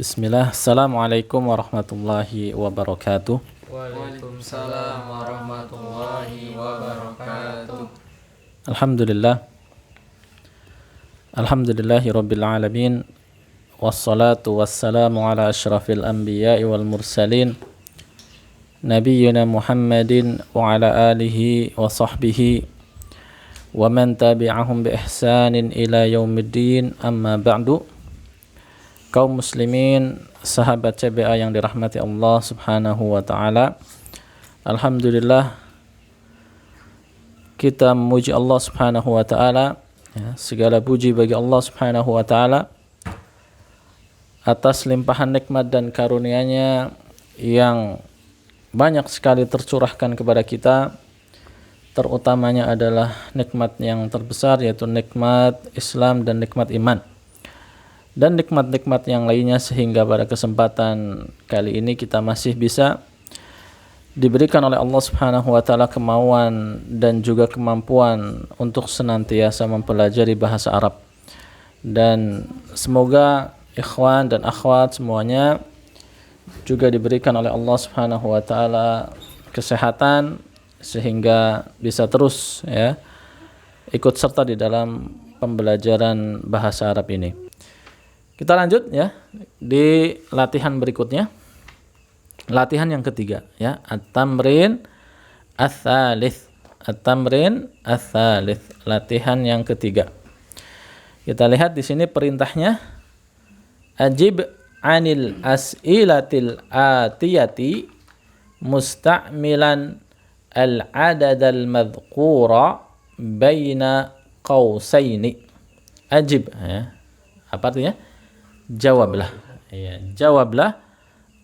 Bismillah, Assalamualaikum warahmatullahi wabarakatuh. Waalaikumsalam warahmatullahi wabarakatuh. Alhamdulillah, Alhamdulillahi rabbil alamin. Wassalatu wassalamu ala ashrafil anbiya'i wal mursalin Nabiyyina Muhammadin wa ala alihi wa sahbihi wa man tabi'ahum bi ihsanin ila yaumiddin, amma ba'du. Kaum muslimin, sahabat CBA yang dirahmati Allah subhanahu wa ta'ala, alhamdulillah kita memuji Allah subhanahu wa ta'ala, ya, segala puji bagi Allah subhanahu wa ta'ala atas limpahan nikmat dan karunia-Nya yang banyak sekali tercurahkan kepada kita. Terutamanya adalah nikmat yang terbesar, yaitu nikmat Islam dan nikmat iman, dan nikmat-nikmat yang lainnya, sehingga pada kesempatan kali ini kita masih bisa diberikan oleh Allah Subhanahu wa taala kemauan dan juga kemampuan untuk senantiasa mempelajari bahasa Arab. Dan semoga ikhwan dan akhwat semuanya juga diberikan oleh Allah Subhanahu wa taala kesehatan sehingga bisa terus ikut serta di dalam pembelajaran bahasa Arab ini. Kita lanjut di latihan berikutnya. Latihan yang ketiga At-tamrin ats-tsalits. At-tamrin ats-tsalits. Latihan yang ketiga. Kita lihat di sini perintahnya. Ajib 'anil as'ilatil atiyati musta'milan al-'adad al-madhkura baina qausaini. Ajib apa artinya? Jawablah. Jawablah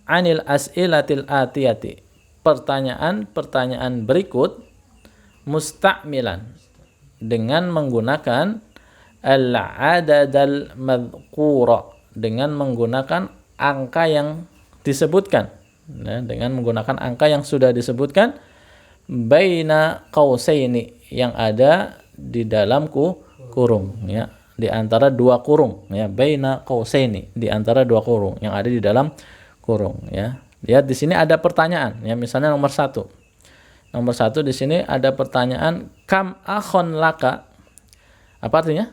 'anil as'ilatil atiyati. Pertanyaan-pertanyaan berikut musta'milan, dengan menggunakan al-'adadal madhkura, dengan menggunakan angka yang disebutkan, dengan menggunakan angka yang sudah disebutkan, baina qausaini, yang ada di dalam kurung, di antara dua kurung, baina qausaini, di antara dua kurung, yang ada di dalam kurung, Lihat di sini ada pertanyaan, misalnya nomor satu di sini ada pertanyaan, kam akhon laka. Apa artinya?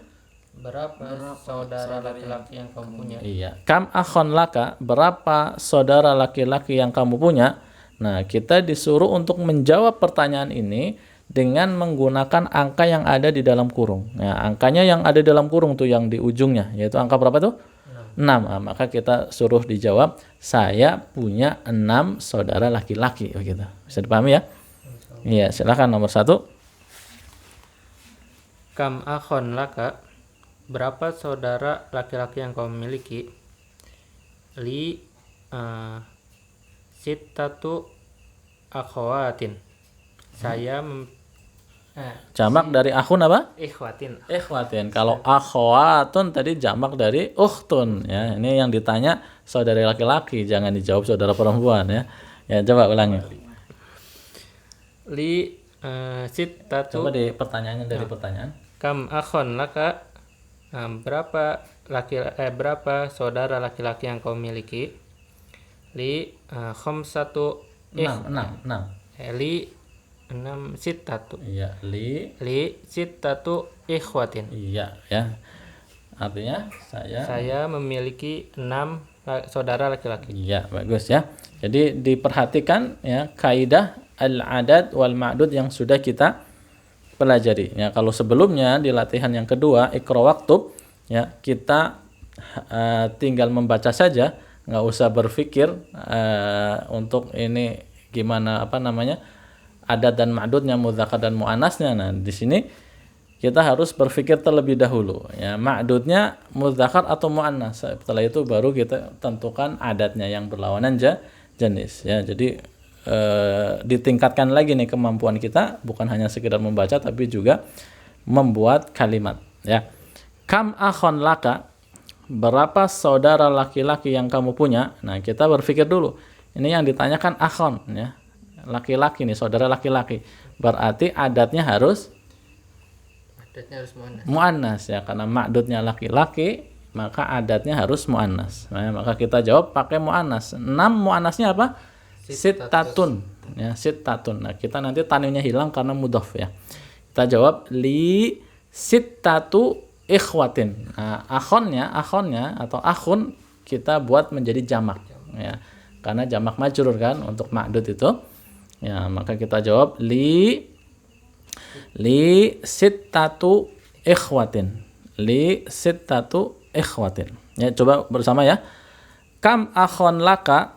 Berapa saudara laki-laki yang kamu punya? Kam akhon laka, berapa saudara laki-laki yang kamu punya? Nah, kita disuruh untuk menjawab pertanyaan ini dengan menggunakan angka yang ada di dalam kurung. Angkanya yang ada di dalam kurung tuh yang di ujungnya, yaitu angka berapa tuh? 6. Maka kita suruh dijawab, saya punya 6 saudara laki-laki, begitu. Bisa dipahami ya? Iya, silakan nomor 1. Kam akhon laka, berapa saudara laki-laki yang kamu miliki? Li sittatu akhawatin. Saya Jamak dari akhun apa? Ikhwatin. Kalau akhwatun tadi jamak dari ukhtun, Ini yang ditanya saudara laki-laki, jangan dijawab saudara perempuan, coba ulangi. Li sittatu. Coba di pertanyaannya dari pertanyaan. Kam akhon laka, berapa saudara laki-laki yang kau miliki? Li khamsatu 6. li 6 sittatu. Li sittatu ikhwatin. Artinya saya memiliki 6 saudara laki-laki. Bagus ya. Jadi diperhatikan kaidah al-adad wal ma'dud yang sudah kita pelajari. Kalau sebelumnya di latihan yang kedua Iqra waktub, kita tinggal membaca saja, nggak usah berpikir untuk ini gimana adat dan ma'dudnya, mudzakkar dan muannasnya. Nah, di sini kita harus berpikir terlebih dahulu, ma'dudnya mudzakkar atau muannas. Setelah itu baru kita tentukan adatnya yang berlawanan jenis, Jadi ditingkatkan lagi nih kemampuan kita, bukan hanya sekedar membaca tapi juga membuat kalimat, Kam akhon laka, berapa saudara laki-laki yang kamu punya? Nah, kita berpikir dulu. Ini yang ditanyakan akhon, laki-laki nih, saudara laki-laki. Berarti adatnya harus muannas, karena ma'dudnya laki-laki, maka adatnya harus muannas. Nah, maka kita jawab pakai muannas. 6 muannasnya apa? Sittatun. Ya, sittatun. Nah, kita nanti tanwinnya hilang karena mudhaf ya. Kita jawab li sittatu ikhwatin. Nah, akhonnya atau akhun kita buat menjadi jamak ya. Karena jamak majrur kan untuk ma'dud itu. Ya, maka kita jawab li sittatu ikhwatin. Li sittatu ikhwatin. Ya, coba bersama ya. Kam akhon laka?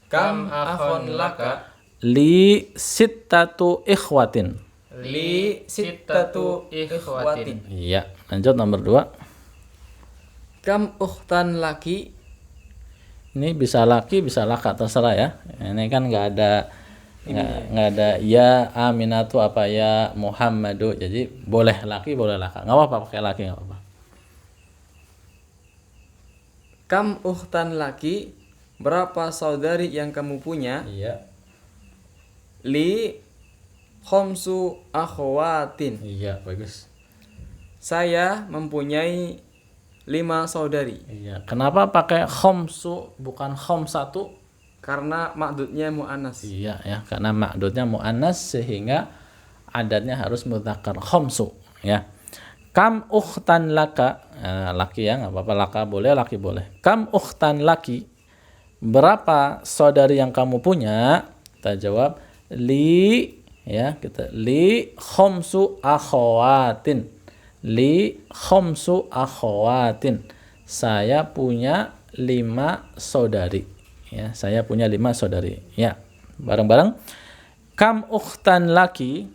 Kam akhon laka? Li sittatu ikhwatin. Li sittatu ikhwatin. Iya, lanjut nomor 2. Kam ukhtan laki? Ini bisa laki, bisa laka, terserah ya. Ini kan nggak ada ya Aminatu apa ya Muhammadu. Jadi boleh laki, boleh laka. Nggak apa-apa pakai laki, nggak apa-apa. Kam ukhtan laki? Berapa saudari yang kamu punya? Iya. Li khamsu akhwatin. Iya, bagus. Saya mempunyai 5 saudari. Iya. Kenapa pakai khomsu bukan khomsatu? Karena ma'dudnya mu'annas. Iya ya, karena ma'dudnya mu'annas sehingga adatnya harus mudzakkar khomsu ya. Kam ukhtan laka? Laki ya, nggak apa-apa laka boleh, laki boleh. Kam ukhtan laki? Berapa saudari yang kamu punya? Kita jawab li ya, kita li khomsu akhawatin. Li khomsu akhawatin. Saya punya 5 saudari. Ya, saya punya 5 saudari. Ya, bareng-bareng. Kam ukhtan laki?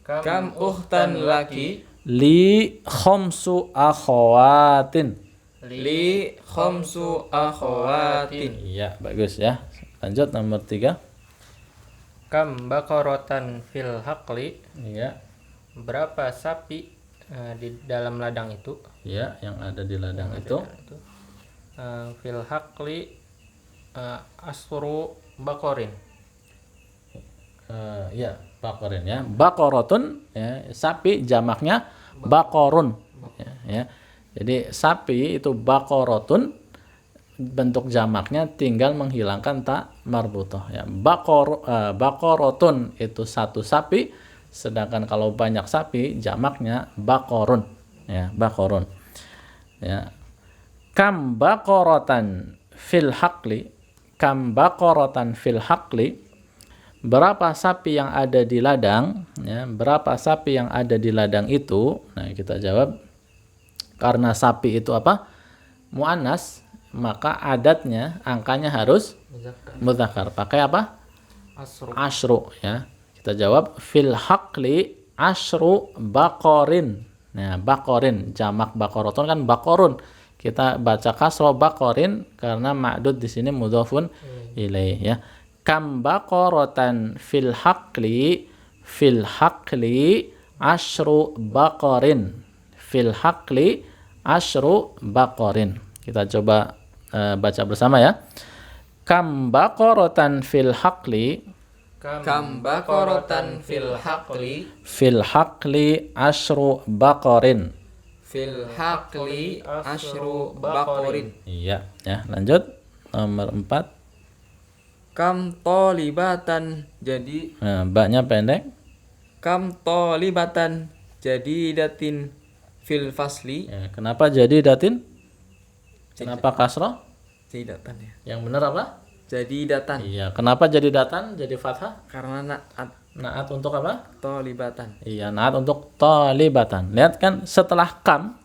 Kam ukhtan laki? Li khomsu akhawatin. Li khamsu akhawatin. Iya, bagus ya. Lanjut nomor 3. Kam baqaratan fil haqli? Iya. Berapa sapi di dalam ladang itu? Iya, yang ada di ladang itu. Fil haqli asru baqarin. Ya, baqarin ya. Baqaratun ya, sapi jamaknya baqarun. Ya. Jadi sapi itu baqaratun, bentuk jamaknya tinggal menghilangkan ta marbutah ya. Baqaratun itu satu sapi, sedangkan kalau banyak sapi jamaknya baqarun ya, baqarun. Ya. Kam baqaratan fil haqli? Kam baqaratan fil haqli? Berapa sapi yang ada di ladang ya, berapa sapi yang ada di ladang itu? Nah, kita jawab karena sapi itu apa? Muannas, maka adatnya angkanya harus mudzakkar. Pakai apa? Asyru ya. Kita jawab fil haqli asyru baqarin. Nah, baqarin jamak baqaratun kan baqarun. Kita baca kasra baqarin karena ma'dud di sini mudhafun ilaih ya. Kam baqaratan fil haqli? Fil haqli asyru baqarin. Fil haqli asyru baqarin. Kita coba baca bersama ya. Kam baqaratan fil haqli? Kam baqaratan fil haqli? Fil haqli asyru baqarin. Fil haqli asyru baqarin. Iya ya, lanjut nomor 4. Kam tolibatan? Jadi Baknya pendek. kam tolibatan jadi datin fil fasli? Ya, kenapa jadi datin? Kenapa kasroh? Jadi datan ya. Yang benar apa? Jadi datan. Iya, kenapa jadi datan? Jadi fathah? Karena naat Naat untuk apa? tolibatan. Iya, naat untuk talibatan. Lihat kan setelah kam,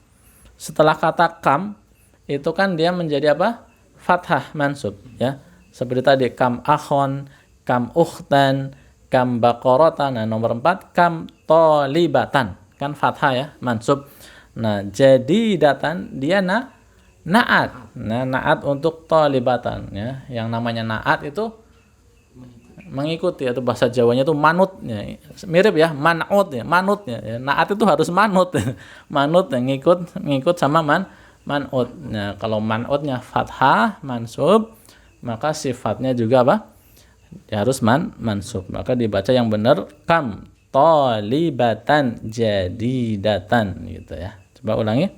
setelah kata kam itu kan dia menjadi apa? Fathah mansub ya. Seperti tadi kam akhon, kam ukhtan, kam baqaratan. Nah, nomor 4 kam talibatan. Kan fathah ya, mansub. Nah, jadi datan dia naat. Nah, naat untuk talibatan ya. Yang namanya naat itu mengikuti, atau bahasa Jawanya itu manut ya. Mirip ya, manut ya, manutnya ya. Naat itu harus manut. Manut yang ngikut sama manut. Nah, kalau manutnya fathah mansub, maka sifatnya juga apa? Ya, harus mansub. Maka dibaca yang benar kam talibatan jadidatan gitu ya. Coba ulangi.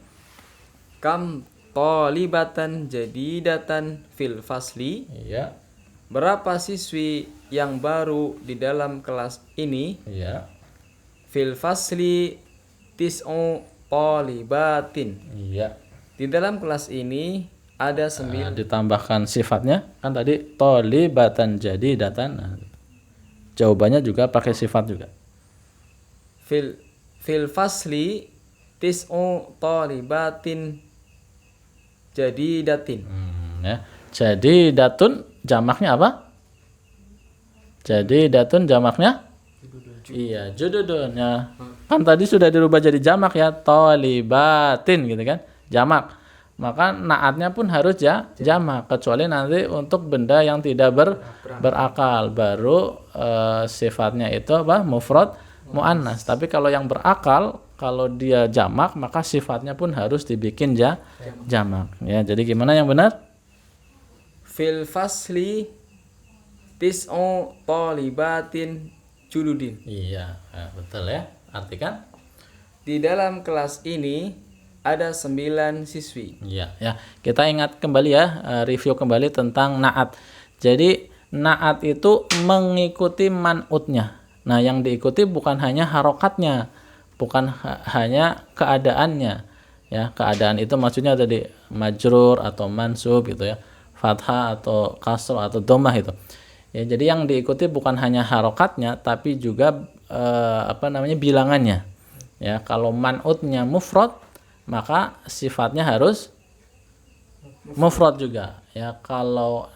Kam talibatan jadidatan fil fasli? Iya. Berapa siswi yang baru di dalam kelas ini? Iya. Fil fasli tis'u talibatin. Iya. Di dalam kelas ini ada 9. Ditambahkan sifatnya, kan tadi talibatan jadidatan. Nah, jawabannya juga pakai sifat juga. Fil fasli tis'u talibatin jadidatin. Ya. Jadi datun jamaknya apa? Jadi datun jamaknya? Iya, jududun ya. Kan tadi sudah dirubah jadi jamak ya, talibatin gitu kan, jamak. Maka naatnya pun harus jamak, kecuali nanti untuk benda yang tidak berakal, baru sifatnya itu apa? Mufrad muannas. Tapi kalau yang berakal, kalau dia jamak, maka sifatnya pun harus dibikin jamak. Ya, jadi gimana yang benar? Fil fasli tis'u talibatin juludin. Iya, betul ya. Artikan? Di dalam kelas ini ada 9 siswi. Iya, ya. Kita ingat kembali ya, review kembali tentang naat. Jadi naat itu mengikuti man'utnya. Nah, yang diikuti bukan hanya harokatnya, bukan hanya keadaannya. Ya, keadaan itu maksudnya tadi majrur atau mansub gitu ya, fathah atau kasroh atau dhammah itu. Ya, jadi yang diikuti bukan hanya harokatnya, tapi juga bilangannya. Ya, kalau man'utnya mufrad, maka sifatnya harus mufrad juga. Ya, kalau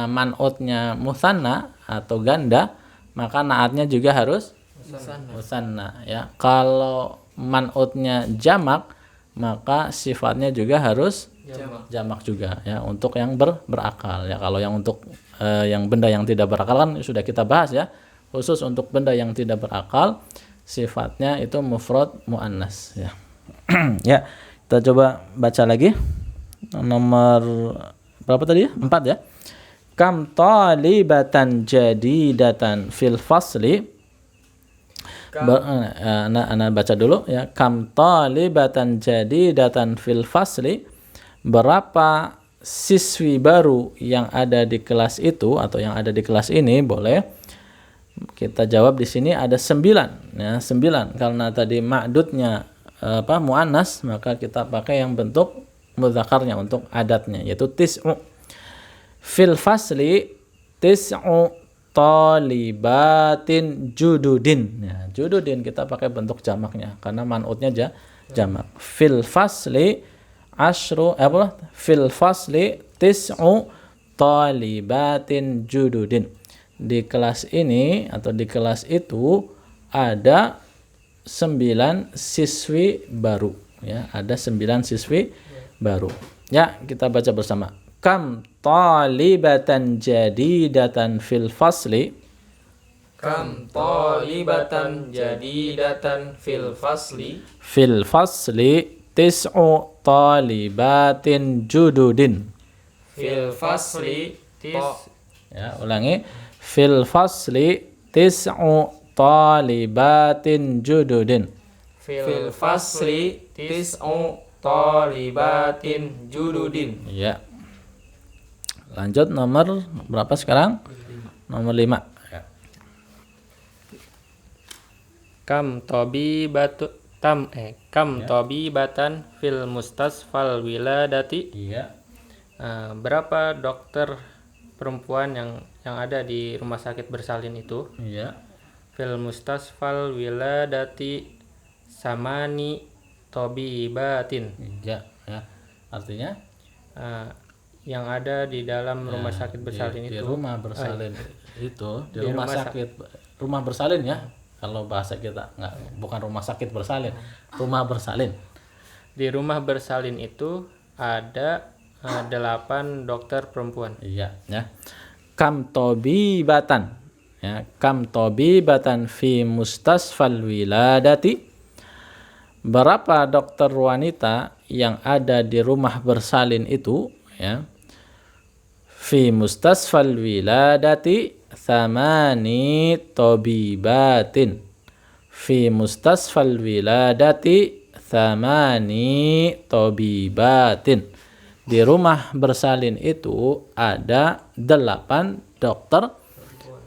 man'utnya musanna atau ganda, maka naatnya juga harus musanna. Ya, kalau man'utnya jamak, maka sifatnya juga harus jamak juga ya, untuk yang berakal ya. Kalau yang untuk yang benda yang tidak berakal kan sudah kita bahas ya, khusus untuk benda yang tidak berakal sifatnya itu mufrad muannas ya. Ya, kita coba baca lagi nomor berapa tadi ya? 4 ya. Kam talibatan jadidatan fil fasli. Ana baca dulu ya. Kam talibatan jadidatan fil fasli. Berapa siswi baru yang ada di kelas itu atau yang ada di kelas ini? Boleh kita jawab di sini ada 9 ya, 9. Karena tadi ma'dudnya muannas, maka kita pakai yang bentuk mudzakarnya untuk adatnya, yaitu tis'u. Fil fasli tis'u talibatin jududin. Ya, jududin kita pakai bentuk jamaknya karena man'utnya jamak. Fil fasli fil fasli tis'u talibatin jududin. Di kelas ini atau di kelas itu ada 9 siswi baru ya, ada 9 siswi baru. Ya, kita baca bersama. Kam talibatan jadidatan fil fasli. Kam talibatan jadidatan fil fasli. Fil fasli tis'u talibatin jududin. Fil fasli Ya, ulangi. Fil fasli tis'u talibatin jududin. Fil fasli tis'u talibatin jududin. Ya. Lanjut nomor berapa sekarang? Nomor 5. Kam tabibatan fil mustasfal wiladati. Iya. Berapa dokter perempuan yang ada di rumah sakit bersalin itu? Iya. Fil mustasfal wiladati samani tabibatin. Iya, ya. Artinya yang ada di dalam rumah sakit bersalin di itu. rumah bersalin itu di Di rumah rumah sakit rumah bersalin ya. Kalau bahasa kita bukan rumah sakit bersalin, rumah bersalin. Di rumah bersalin itu ada 8 dokter perempuan. Iya, ya. Kam tabibatan. Ya, kam tabibatan fi mustasfal wiladati. Berapa dokter wanita yang ada di rumah bersalin itu ya. Fi mustasfal wiladati thamani tabibatin. Fi mustasfal wiladati thamani tabibatin. Di rumah bersalin itu ada 8 dokter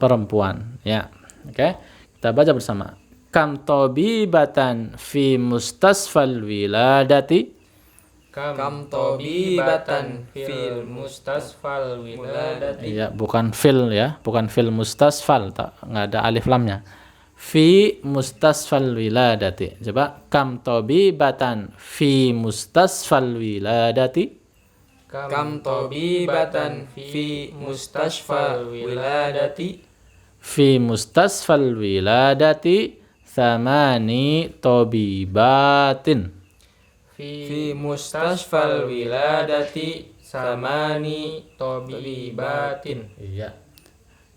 perempuan. Ya, oke. Kita baca bersama. Kam tabibatan fi mustasfal wiladati. Kam tabibatan fil mustasfal wiladati. Ya, bukan fil ya, bukan fil mustasfal, nggak ada alif lamnya. Fi mustasfal wiladati. Coba kam tabibatan fi mustasfal wiladati. Kam tabibatan fi mustasfal wiladati. Fi mustasfal wiladati thamani tabibatin. Fi mustasfal wiladati samani tabibatin. Iya.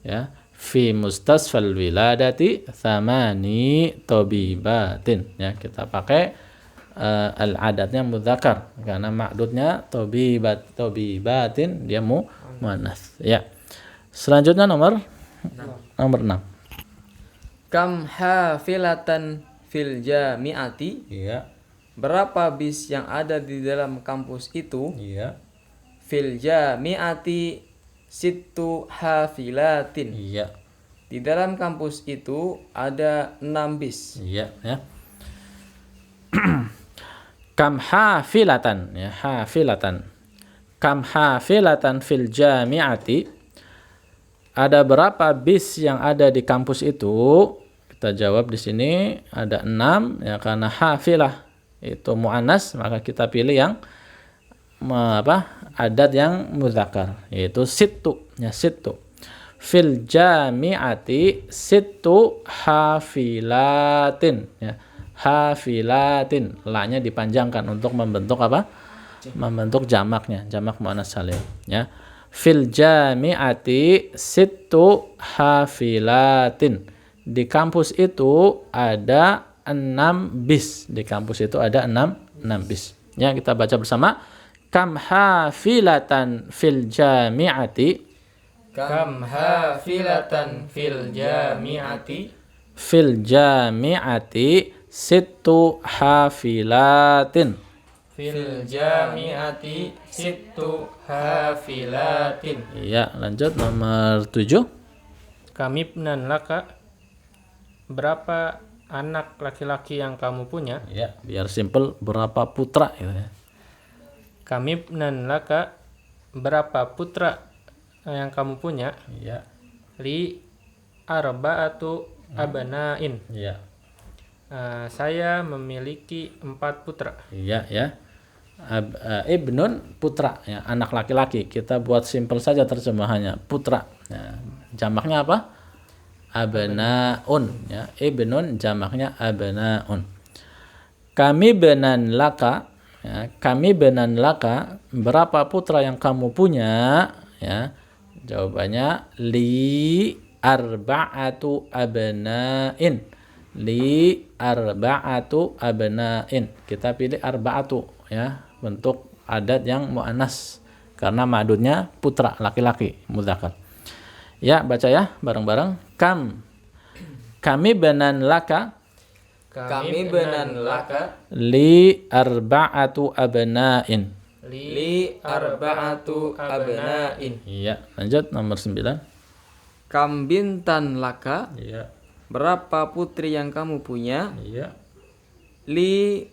Ya, fi mustasfal wiladati thamani tabibatin. Ya, kita pakai al-adatnya mudzakkar karena ma'dudnya tabibatin dia muannas. Ya. Selanjutnya nomor 6. Kam hafilatan fil jami'ati. Iya. Berapa bis yang ada di dalam kampus itu? Iya. Fil jami'ati sittu hafilatin. Iya. Di dalam kampus itu ada 6 bis. Iya, ya. Kam hafilatan, ya, hafilatan. Kam hafilatan fil jami'ati. Ada berapa bis yang ada di kampus itu? Kita jawab di sini ada 6 ya, karena hafilah itu muannas maka kita pilih yang adat yang mudzakkar yaitu sittu, ya, sittu. Fil jami'ati sittu hafilatin, ya. Hafilatin, la-nya dipanjangkan untuk membentuk apa? Membentuk jamaknya, jamak muannas salim, ya. Fil jami'ati sittu hafilatin. Di kampus itu ada 6 bis. Di kampus itu ada 6 bis. Ya, kita baca bersama. Kam hafilatan fil jami'ati. Kam hafilatan fil jami'ati. Fil jami'ati sittu hafilatin. Fil jami'ati sittu hafilatin. Iya, lanjut nomor 7. Kamibnan laka, berapa anak laki-laki yang kamu punya? Ya, biar simple, berapa putra gitu ya. Kamibnan laka, berapa putra yang kamu punya? Iya. Li arba'atu abna'in. Iya. Saya memiliki 4 putra. Iya, ya. Ibnun putra, ya, anak laki-laki. Kita buat simple saja terjemahannya, putra. Ya, jamaknya apa? Abnaun, ya. Ibnun jamaknya abnaun. Kami benan laka, ya, kami benan laka, berapa putra yang kamu punya? Ya. Jawabannya li arba'atu abna'in. Li arba'atu abna'in. Kita pilih arba'atu, ya, bentuk adat yang muannas karena ma'dudnya putra laki-laki mudzakkar. Ya, baca ya bareng-bareng. Kami benan laka. Kami benan laka. Li arba'atu abna'in. Li arba'atu abna'in. Iya, lanjut nomor 9. Kam bintan laka. Iya. Berapa putri yang kamu punya? Iya. Li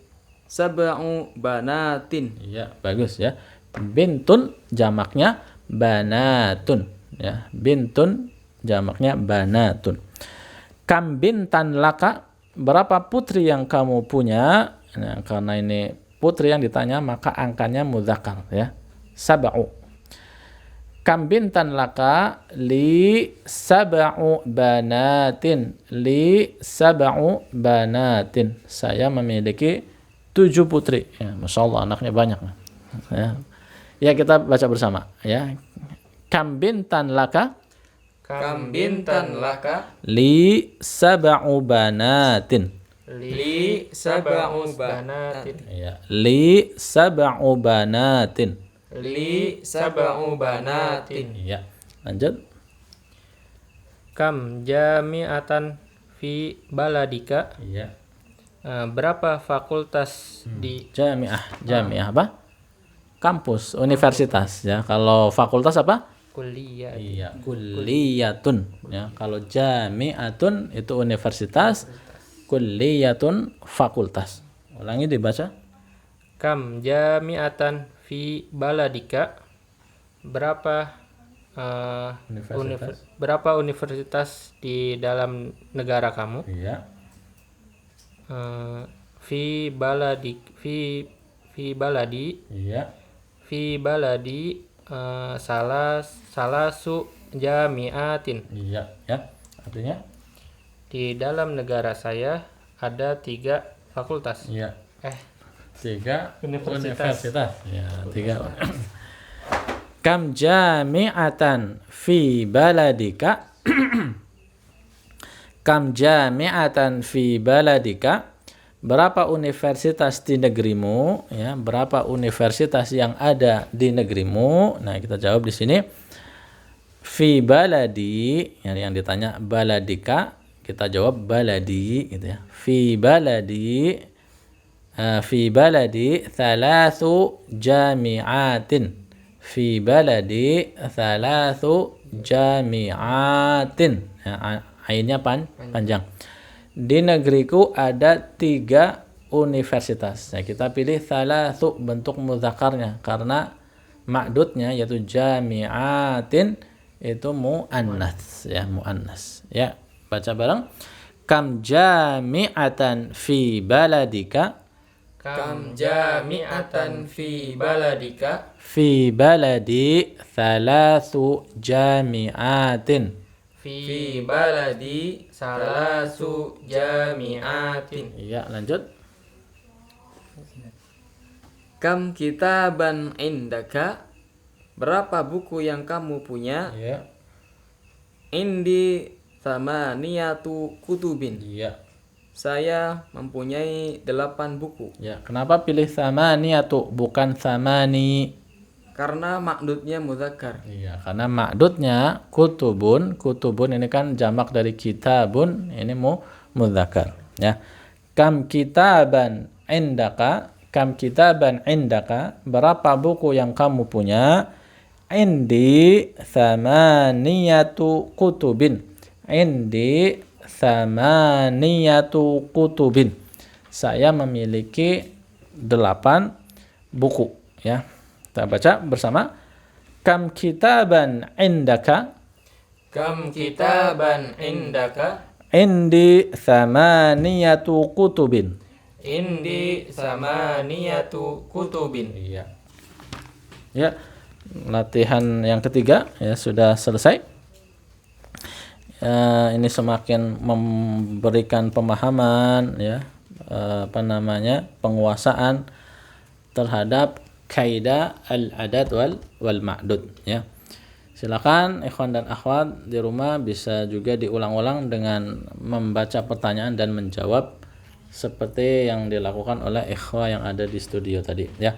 sab'u banatin. Iya, bagus ya. Bintun jamaknya banatun, ya. Bintun jamaknya banatun. Kam bintan laka, berapa putri yang kamu punya? Nah, karena ini putri yang ditanya maka angkanya mudzakkar, ya. Sab'u. Kam bintan laka li sab'u banatin. Li sab'u banatin. Saya memiliki 7 putri. Ya, Masya Allah, anaknya banyak. Ya. Ya, kita baca bersama. Ya. Kam bintan laka. Kam bintan laka. Li sab'u banatin. Li sab'u banatin. Ya. Li sab'u banatin. Li sab'u banatin. Ya. Lanjut. Kam jami'atan fi baladika, Iya. berapa fakultas di Jami'ah apa? kampus, universitas ya. Kalau fakultas apa? Kuliah. Iya, kulliyatun ya. Kalau jami'atun itu universitas, kulliyatun fakultas. Ulangi dibaca. Kam jami'atan fi baladika? Berapa Universitas. berapa universitas di dalam negara kamu? Iya. Fi baladi Iya. fi baladi salasu jami'atin. Iya, ya. Artinya? Di dalam negara saya ada 3 fakultas. Iya. 3 Universitas. Ya, 3. Kam jami'atan fi baladika? Kam jami'atan fi baladika? Berapa universitas di negerimu ya? Berapa universitas yang ada di negerimu? Nah, kita jawab di sini. Fi baladi, yang ditanya baladika, kita jawab baladi gitu ya. Fi baladi thalathu jami'atin. Fi baladi thalathu jami'atin. Ya, ainnya panjang. Di negeriku ada 3 universitas. Nah, kita pilih thalathu bentuk mudzakarnya karena ma'dudnya yaitu jami'atin itu muannas ya, muannas. Ya, baca bareng. Kam jami'atan fi baladika? Kam jami'atan fi baladika? Fi baladi thalathu jami'atin. Fi baladi salasu jami'atin. Iya, lanjut. Kam kitaban indaka? Berapa buku yang kamu punya? Iya. Indi thamaniyatu kutubin. Iya. Saya mempunyai 8 buku. Ya, kenapa pilih thamaniyatu bukan thamani? Karena makdudnya mudzakkar. Iya, karena ma'dudnya kutubun. Kutubun ini kan jamak dari kitabun, ini mudzakkar ya. Kam kitaban indaka? Kam kitaban indaka? Berapa buku yang kamu punya? Indi thamaniyatu kutubin. Indi thamaniyatu kutubin. Saya memiliki 8 buku ya. Kita baca bersama. Kam kitaban indaka? Kam kitaban indaka? Indi thamaniyatu kutubin. Indi samaniyatu kutubin. Iya. Ya, latihan yang ketiga ya sudah selesai. Ini semakin memberikan pemahaman ya, penguasaan terhadap kaidah al-adad wal ma'dud ya. Silakan ikhwan dan akhwat di rumah bisa juga diulang-ulang dengan membaca pertanyaan dan menjawab seperti yang dilakukan oleh ikhwah yang ada di studio tadi ya.